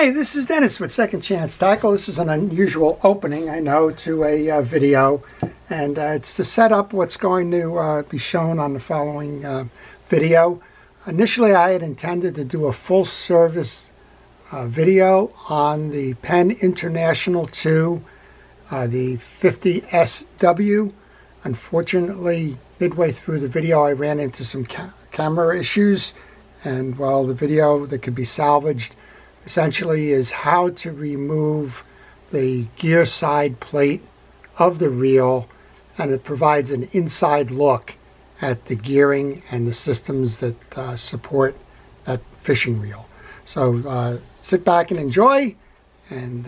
Hi, this is Dennis with Second Chance Tackle. This is an unusual opening, I know, to a video, and it's to set up what's going to be shown on the following video. Initially, I had intended to do a full service video on the Penn International II, the 50SW. Unfortunately, midway through the video, I ran into some camera issues, and while the video that could be salvaged essentially is how to remove the gear side plate of the reel, and it provides an inside look at the gearing and the systems that support that fishing reel. So sit back and enjoy, and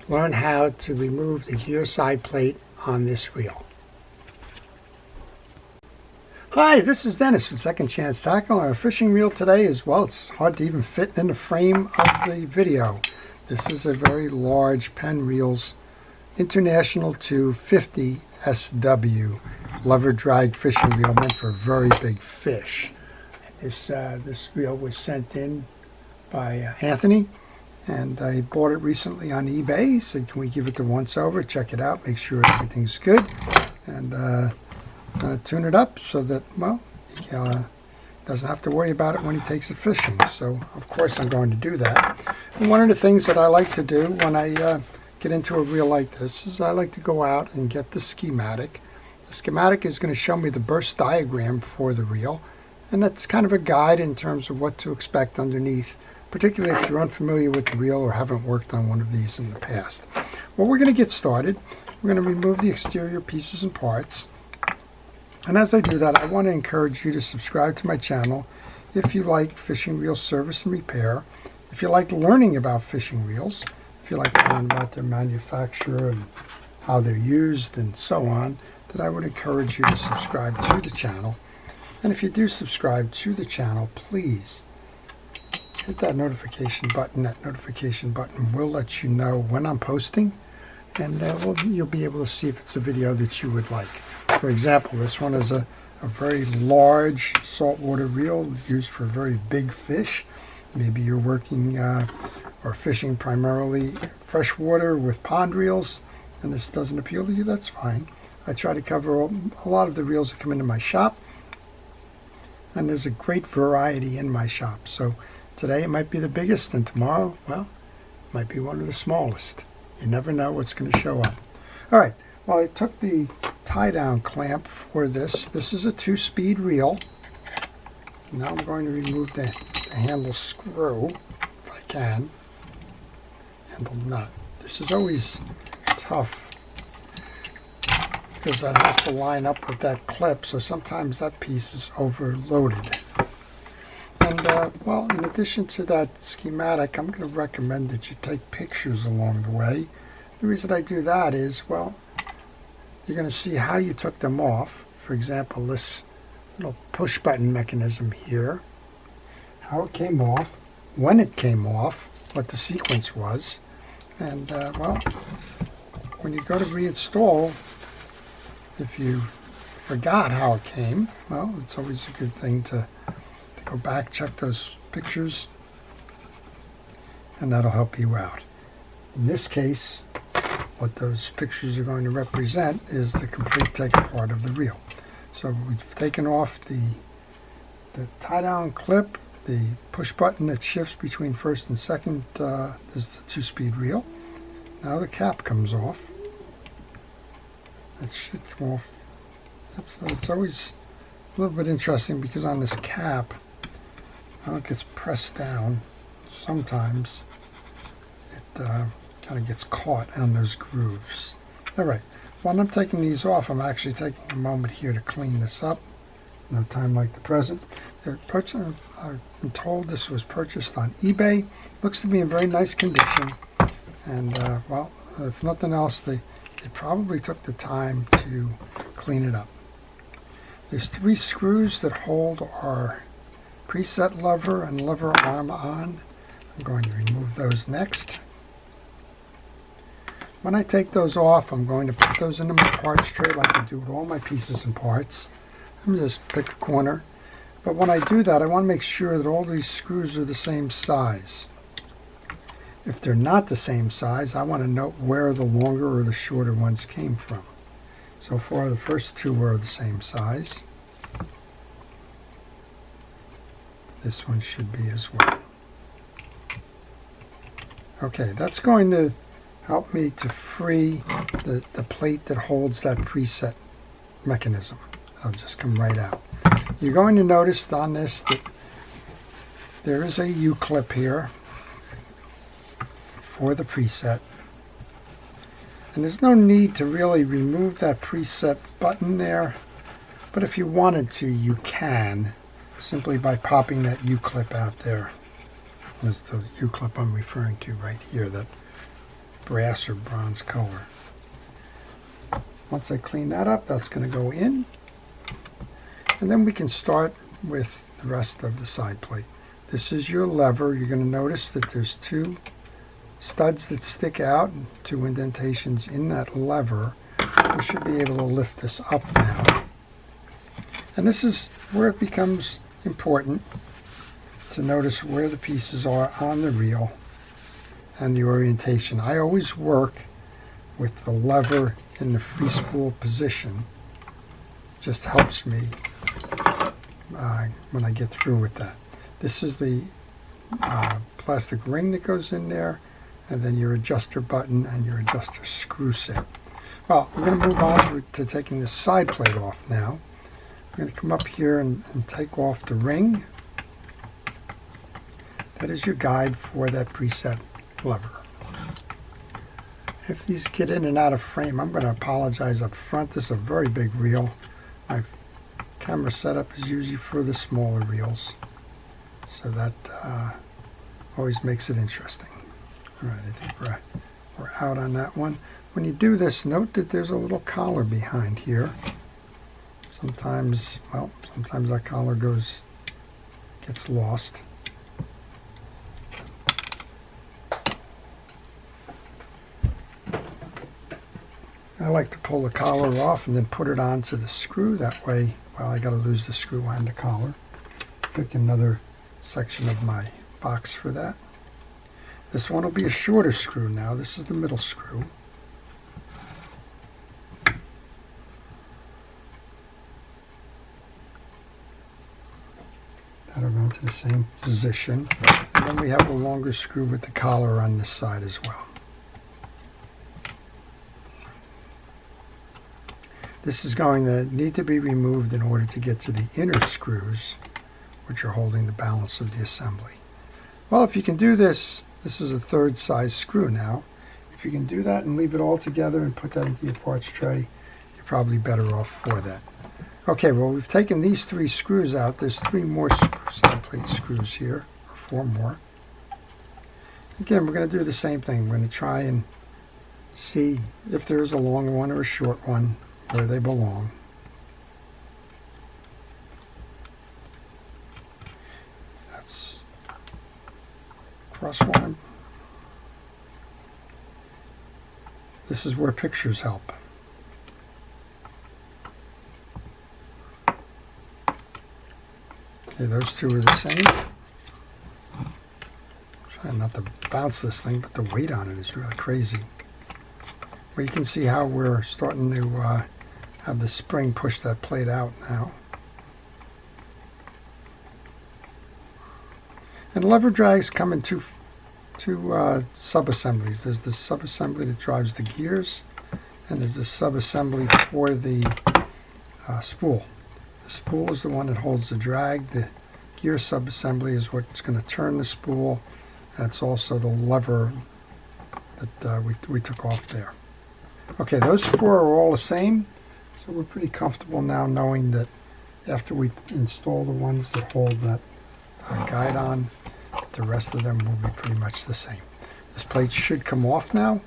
learn how to remove the gear side plate on this reel. Hi, this is Dennis with Second Chance Tackle. Our fishing reel today is, well, it's hard to even fit in the frame of the video. This is a very large Penn Reels International II 50 SW lever drag fishing reel meant for very big fish. And this reel was sent in by Anthony, and I bought it recently on eBay. He said, can we give it the once over, check it out, make sure everything's good, and kind of tune it up so that, well, he doesn't have to worry about it when he takes it fishing. So of course I'm going to do that. And one of the things that I like to do when I get into a reel like this is I like to go out and get the schematic. The schematic is going to show me the burst diagram for the reel, and that's kind of a guide in terms of what to expect underneath, particularly if you're unfamiliar with the reel or haven't worked on one of these in the past. Well, we're going to get started. We're going to remove the exterior pieces and parts. And as I do that, I want to encourage you to subscribe to my channel if you like fishing reel service and repair, if you like learning about fishing reels, if you like to learn about their manufacture and how they're used and so on, then I would encourage you to subscribe to the channel. And if you do subscribe to the channel, please hit that notification button. That notification button will let you know when I'm posting, and you'll be able to see if it's a video that you would like. For example, this one is a very large saltwater reel used for very big fish. Maybe you're working or fishing primarily freshwater with pond reels, and this doesn't appeal to you, that's fine. I try to cover a lot of the reels that come into my shop, and there's a great variety in my shop. So today it might be the biggest, and tomorrow, well, it might be one of the smallest. You never know what's going to show up. All right, well, I took the tie-down clamp for this. This is a 2-speed reel. Now I'm going to remove the handle screw, if I can. Handle nut. This is always tough because that has to line up with that clip, so sometimes that piece is overloaded. And, well, in addition to that schematic, I'm going to recommend that you take pictures along the way. The reason I do that is, well, you're going to see how you took them off. For example, this little push button mechanism here, how it came off, when it came off, what the sequence was, and well, when you go to reinstall, if you forgot how it came, well, it's always a good thing to go back, check those pictures, and that'll help you out. In this case, what those pictures are going to represent is the complete take apart of the reel. So we've taken off the tie-down clip, the push button that shifts between first and second. This is a 2-speed reel. Now the cap comes off. It should come off. It's always a little bit interesting because on this cap, well, it gets pressed down. Sometimes it kind of gets caught on those grooves. All right, while I'm taking these off, I'm actually taking a moment here to clean this up. No time like the present. I'm told this was purchased on eBay. Looks to be in very nice condition, and well, if nothing else, they probably took the time to clean it up. There's 3 screws that hold our preset lever and lever arm on. I'm going to remove those next. When I take those off, I'm going to put those into my parts tray like I do with all my pieces and parts. I'm just pick a corner. But when I do that, I want to make sure that all these screws are the same size. If they're not the same size, I want to note where the longer or the shorter ones came from. So far, the first two are the same size. This one should be as well. Okay, that's going to help me to free the plate that holds that preset mechanism. It'll just come right out. You're going to notice on this that there is a U-clip here for the preset. And there's no need to really remove that preset button there, but if you wanted to, you can, simply by popping that U-clip out there. That's the U-clip I'm referring to right here, that brass or bronze color. Once I clean that up, that's going to go in. And then we can start with the rest of the side plate. This is your lever. You're going to notice that there's two studs that stick out and two indentations in that lever. We should be able to lift this up now. And this is where it becomes important to notice where the pieces are on the reel and the orientation. I always work with the lever in the free spool position. It just helps me when I get through with that. This is the plastic ring that goes in there, and then your adjuster button and your adjuster screw set. Well, we're going to move on to taking the side plate off now. I'm going to come up here and take off the ring. That is your guide for that preset lever. If these get in and out of frame, I'm going to apologize up front. This is a very big reel. My camera setup is usually for the smaller reels, so that always makes it interesting. All right, I think we're out on that one. When you do this, note that there's a little collar behind here. Sometimes that collar gets lost. I like to pull the collar off and then put it onto the screw. That way, well, I got to lose the screw and the collar. Pick another section of my box for that. This one will be a shorter screw now. This is the middle screw. That'll go into the same position. And then we have the longer screw with the collar on this side as well. This is going to need to be removed in order to get to the inner screws, which are holding the balance of the assembly. Well, if you can do this, this is a third size screw now. If you can do that and leave it all together and put that into your parts tray, you're probably better off for that. Okay, well, we've taken these three screws out. There's three more side plate screws here, or four more. Again, we're going to do the same thing. We're going to try and see if there is a long one or a short one, where they belong. That's cross one. This is where pictures help. Okay, those two are the same. Trying not to bounce this thing, but the weight on it is really crazy. Well, you can see how we're starting to have the spring push that plate out now. And lever drags come in two sub-assemblies. There's the sub-assembly that drives the gears, and there's the sub-assembly for the spool. The spool is the one that holds the drag. The gear sub-assembly is what's going to turn the spool, and it's also the lever that we took off there. Okay, those four are all the same, so we're pretty comfortable now knowing that after we install the ones that hold that guide on, the rest of them will be pretty much the same. This plate should come off now,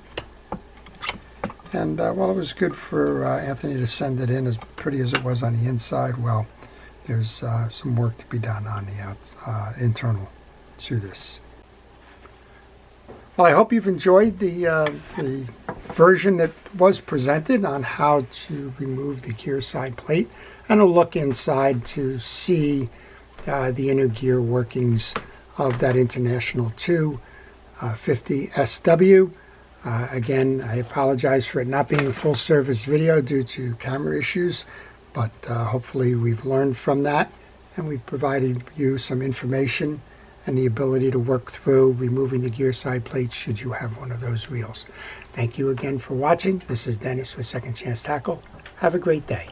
and well, it was good for Anthony to send it in as pretty as it was on the inside. Well, there's some work to be done on the internal to this. Well, I hope you've enjoyed the version that was presented on how to remove the gear side plate and a look inside to see the inner gear workings of that International II. 50 SW. Again, I apologize for it not being a full service video due to camera issues, but hopefully we've learned from that and we've provided you some information and the ability to work through removing the gear side plates should you have one of those reels. Thank you again for watching. This is Dennis with Second Chance Tackle. Have a great day.